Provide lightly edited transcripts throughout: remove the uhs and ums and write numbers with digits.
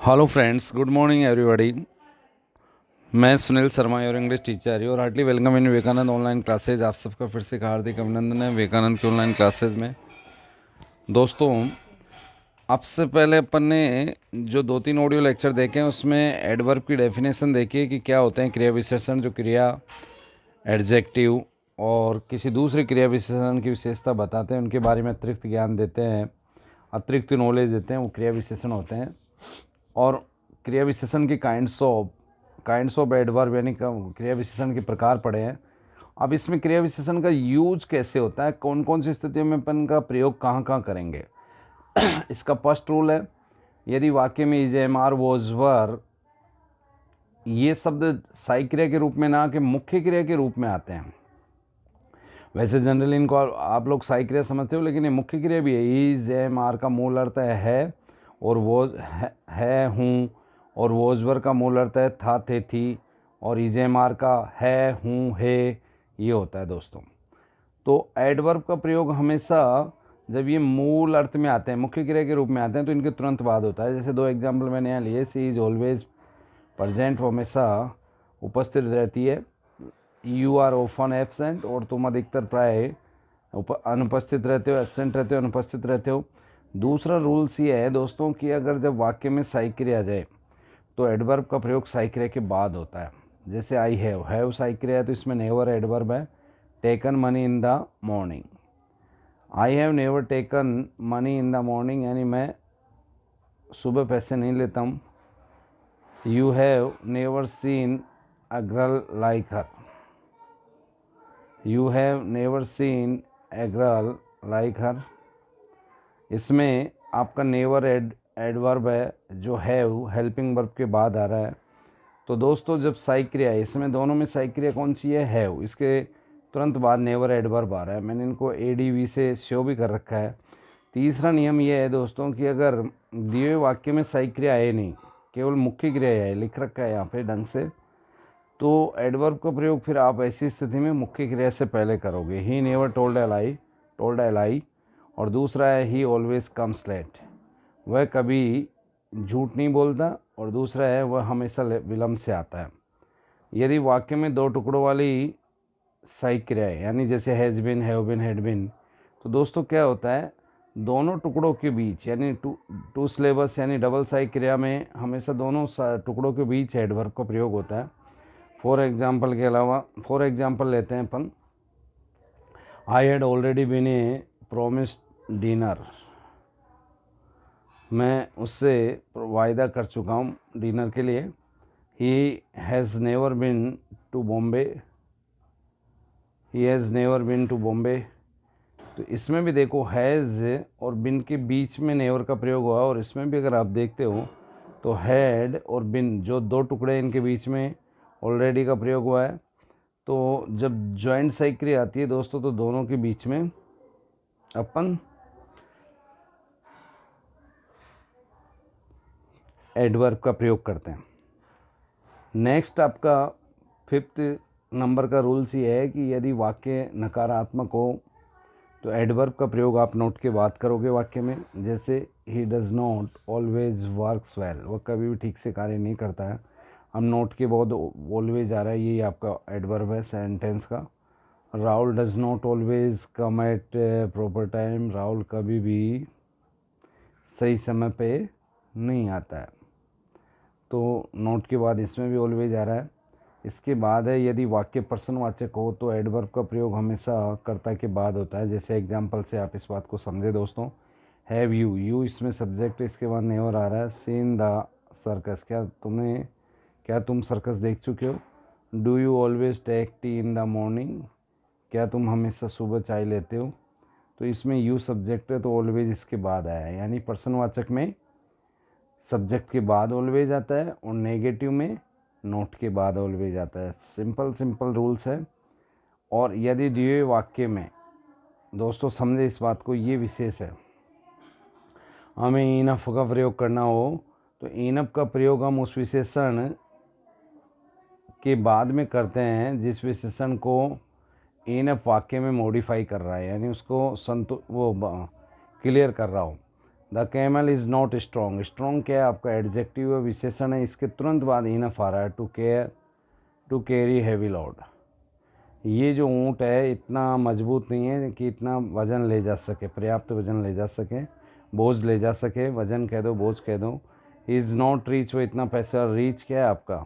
Hello friends, good morning everybody. मैं Sunil Sharma, your English teacher और heartily welcome in Vivekananda online classes. आप सबका फिर से हार्दिक अभिनंदन है विवेकानंद के ऑनलाइन क्लासेज में। दोस्तों, आपसे पहले अपन ने जो 2-3 ऑडियो लेक्चर देखे हैं उसमें एडवर्ब की डेफिनेशन देखी कि क्या होते हैं क्रिया विशेषण, जो क्रिया एडजेक्टिव और किसी दूसरे क्रिया विशेषण की विशेषता बताते हैं, उनके बारे में अतिरिक्त ज्ञान देते हैं, अतिरिक्त नॉलेज देते हैं, वो क्रिया विशेषण होते हैं। और क्रिया विशेषण की काइंड्स ऑफ एडवर्ब यानी क्रिया विशेषण के प्रकार पढ़े हैं। अब इसमें क्रिया विशेषण का यूज कैसे होता है, कौन कौन सी स्थितियों में अपन का प्रयोग कहाँ कहाँ करेंगे। इसका फर्स्ट रूल है, यदि वाक्य में इज, एम, आर, वॉज, वर ये शब्द सहायक क्रिया के रूप में ना कि मुख्य क्रिया के रूप में आते हैं। वैसे जनरली इनको आप लोग सहायक क्रिया समझते हो, लेकिन ये मुख्य क्रिया भी है। इज, एम, आर का मूल अर्थ है और वो है हूँ, और वोजवर का मूल अर्थ है था, थे, थी, और इजेमार का है, हूँ, है, ये होता है दोस्तों। तो एडवर्ब का प्रयोग हमेशा जब ये मूल अर्थ में आते हैं, मुख्य क्रिया के रूप में आते हैं, तो इनके तुरंत बाद होता है। जैसे 2 एग्जाम्पल मैंने यहाँ लिए। सी इज ऑलवेज प्रेजेंट, वो हमेशा उपस्थित रहती है। यू आर ऑफन एब्सेंट, और तुम अधिकतर प्राय अनुपस्थित रहते हो, एब्सेंट रहते हो, अनुपस्थित रहते हो। दूसरा रूल्स ये है दोस्तों कि अगर जब वाक्य में सहायक क्रिया आ जाए तो एडवर्ब का प्रयोग सहायक क्रिया के बाद होता है। जैसे आई हैव सहायक क्रिया है तो इसमें नेवर एडवर्ब है। Taken money in the morning, I have never taken money in the morning यानी मैं सुबह पैसे नहीं लेता हूँ। You have never seen a girl like her, you have never seen a girl like her. इसमें आपका नेवर एडवर्ब है जो हैव हेल्पिंग वर्ब के बाद आ रहा है। तो दोस्तों, जब सहायक क्रिया है, इसमें दोनों में सहायक क्रिया कौन सी है, हैव, इसके तुरंत बाद नेवर एडवर्ब आ रहा है। मैंने इनको एडीवी से शो भी कर रखा है। तीसरा नियम यह है दोस्तों कि अगर दिए हुए वाक्य में सहायक क्रिया है नहीं, केवल मुख्य क्रिया है, लिख रखा है यहाँ पे ढंग से, तो एडवर्ब का प्रयोग फिर आप ऐसी स्थिति में मुख्य क्रिया से पहले करोगे। ही नेवर टोल्ड ए लाई, और दूसरा है ही ऑलवेज कम्स लेट, वह कभी झूठ नहीं बोलता, और दूसरा है वह हमेशा विलम्ब से आता है। यदि वाक्य में 2 टुकड़ों वाली सहायक क्रिया है, यानी जैसे has been, have been, had been, तो दोस्तों क्या होता है, दोनों टुकड़ों के बीच यानी टू सिलेबस यानी डबल सहायक क्रिया में हमेशा दोनों टुकड़ों के बीच एडवर्ब का प्रयोग होता है। फॉर एग्जाम्पल लेते हैं अपन। I had already been a promised dinner, मैं उससे वायदा कर चुका हूँ डिनर के लिए। He has never been to Bombay, he has never been to Bombay. तो इसमें भी देखो हैज़ और बिन के बीच में नेवर का प्रयोग हुआ, और इसमें भी अगर आप देखते हो तो हैड और बिन जो 2 टुकड़े इनके बीच में ऑलरेडी का प्रयोग हुआ है। तो जब जॉइंट सहायक क्रिया आती है दोस्तों, तो दोनों के बीच में अपन एडवर्ब का प्रयोग करते हैं। नेक्स्ट आपका 5th नंबर का रूल्स ये है कि यदि वाक्य नकारात्मक हो तो एडवर्ब का प्रयोग आप नोट के बाद करोगे वाक्य में। जैसे he does not always works well, वह कभी भी ठीक से कार्य नहीं करता है। हम नोट के बाद ऑलवेज आ रहा है, यही आपका एडवर्ब है सेंटेंस का। Rahul does not always come at proper time, Rahul कभी भी सही समय पे नहीं आता है। तो नोट के बाद इसमें भी ऑलवेज आ रहा है। इसके बाद है, यदि वाक्य प्रश्नवाचक हो तो एडवर्ब का प्रयोग हमेशा कर्ता के बाद होता है। जैसे एग्जांपल से आप इस बात को समझे दोस्तों। हैव यू इसमें सब्जेक्ट, इसके बाद नेवर आ रहा है। सीन द सर्कस, क्या तुम सर्कस देख चुके हो। Do you always take tea in the morning, क्या तुम हमेशा सुबह चाय लेते हो। तो इसमें यू सब्जेक्ट है तो ऑलवेज इसके बाद आया है, यानी प्रश्नवाचक में सब्जेक्ट के बाद ऑलवेज आता है और नेगेटिव में नोट के बाद ऑलवेज आता है। सिंपल रूल्स है। और यदि दिए वाक्य में दोस्तों समझे इस बात को, ये विशेष है, हमें इनफ का प्रयोग करना हो तो इनफ का प्रयोग हम उस विशेषण के बाद में करते हैं जिस विशेषण को इनफ वाक्य में मॉडिफाई कर रहा है, यानी उसको क्लियर कर रहा हो। The camel is not strong. Strong क्या है आपका एडजेक्टिव है, विशेषण है, इसके तुरंत बाद इनफ आ रहा है टू कैरी हैवी लोड। ये जो ऊँट है इतना मजबूत नहीं है कि इतना वज़न ले जा सके, पर्याप्त वज़न ले जा सके, बोझ ले जा सके, वज़न कह दो, बोझ कह दो। इज़ नॉट रीच, वो इतना पैसा, रीच क्या है आपका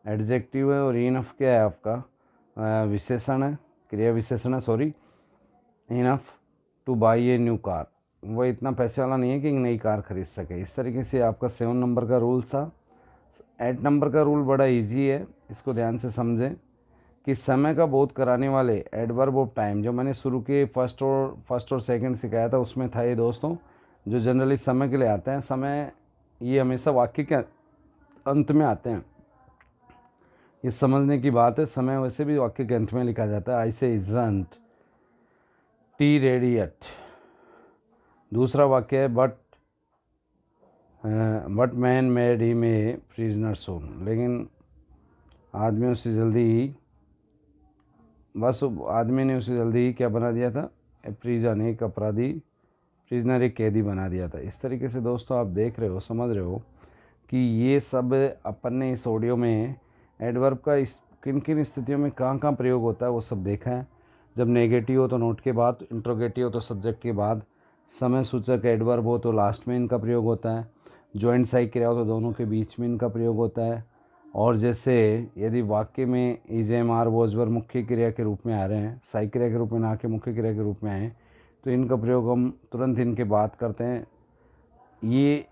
एडजेक्टिव है, और इनफ क्या है आपका विशेषण है, क्रिया विशेषण है, sorry. Enough two by a new car, वो इतना पैसे वाला नहीं है कि नई कार खरीद सके। इस तरीके से आपका 7 नंबर का रूल था। 8 नंबर का रूल बड़ा इजी है, इसको ध्यान से समझें कि समय का बोध कराने वाले एडवर्ब ऑफ टाइम, जो मैंने शुरू के फर्स्ट और सेकंड सिखाया था उसमें था ये दोस्तों, जो जनरली समय के लिए आते हैं। समय ये हमेशा वाक्य के अंत में आते हैं, ये समझने की बात है। समय वैसे भी वाक्य के अंत में लिखा जाता है। आई से इजंट टी रेडी एट। दूसरा वाक्य है but man made him a prisoner soon, लेकिन आदमी उसे जल्दी ही, बस आदमी ने उसे जल्दी ही क्या बना दिया था, प्रिजन, एक अपराधी, प्रिजनर एक कैदी बना दिया था। इस तरीके से दोस्तों आप देख रहे हो, समझ रहे हो कि ये सब अपन ने इस ऑडियो में एडवर्ब का इस किन किन स्थितियों में कहाँ कहाँ प्रयोग होता है वो सब देखा है। जब नेगेटिव हो तो नोट के बाद, इंट्रोगेटिव हो तो सब्जेक्ट के बाद, समय सूचक एडवर्ब हो तो लास्ट में इनका प्रयोग होता है, जॉइंट सहायक क्रिया हो तो दोनों के बीच में इनका प्रयोग होता है। और जैसे यदि वाक्य में इज, एम, आर, वॉज, वर मुख्य क्रिया के रूप में आ रहे हैं, सहायक क्रिया के रूप में ना कि मुख्य क्रिया के रूप में आए, तो इनका प्रयोग हम तुरंत इनके बात करते हैं। ये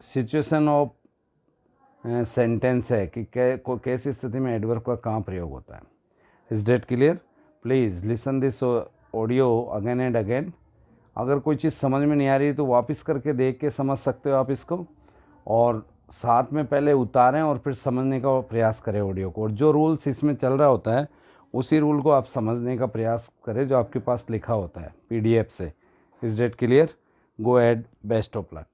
सिचुएशन ऑफ सेंटेंस है कि कैसी स्थिति में एडवर्ब का कहाँ प्रयोग होता है। Is that clear? Please listen this audio again and again. अगर कोई चीज़ समझ में नहीं आ रही तो वापस करके देख के समझ सकते हो आप इसको, और साथ में पहले उतारें और फिर समझने का प्रयास करें ऑडियो को। और जो रूल्स इसमें चल रहा होता है उसी रूल को आप समझने का प्रयास करें जो आपके पास लिखा होता है PDF से। Is that clear? Go ahead, best of luck.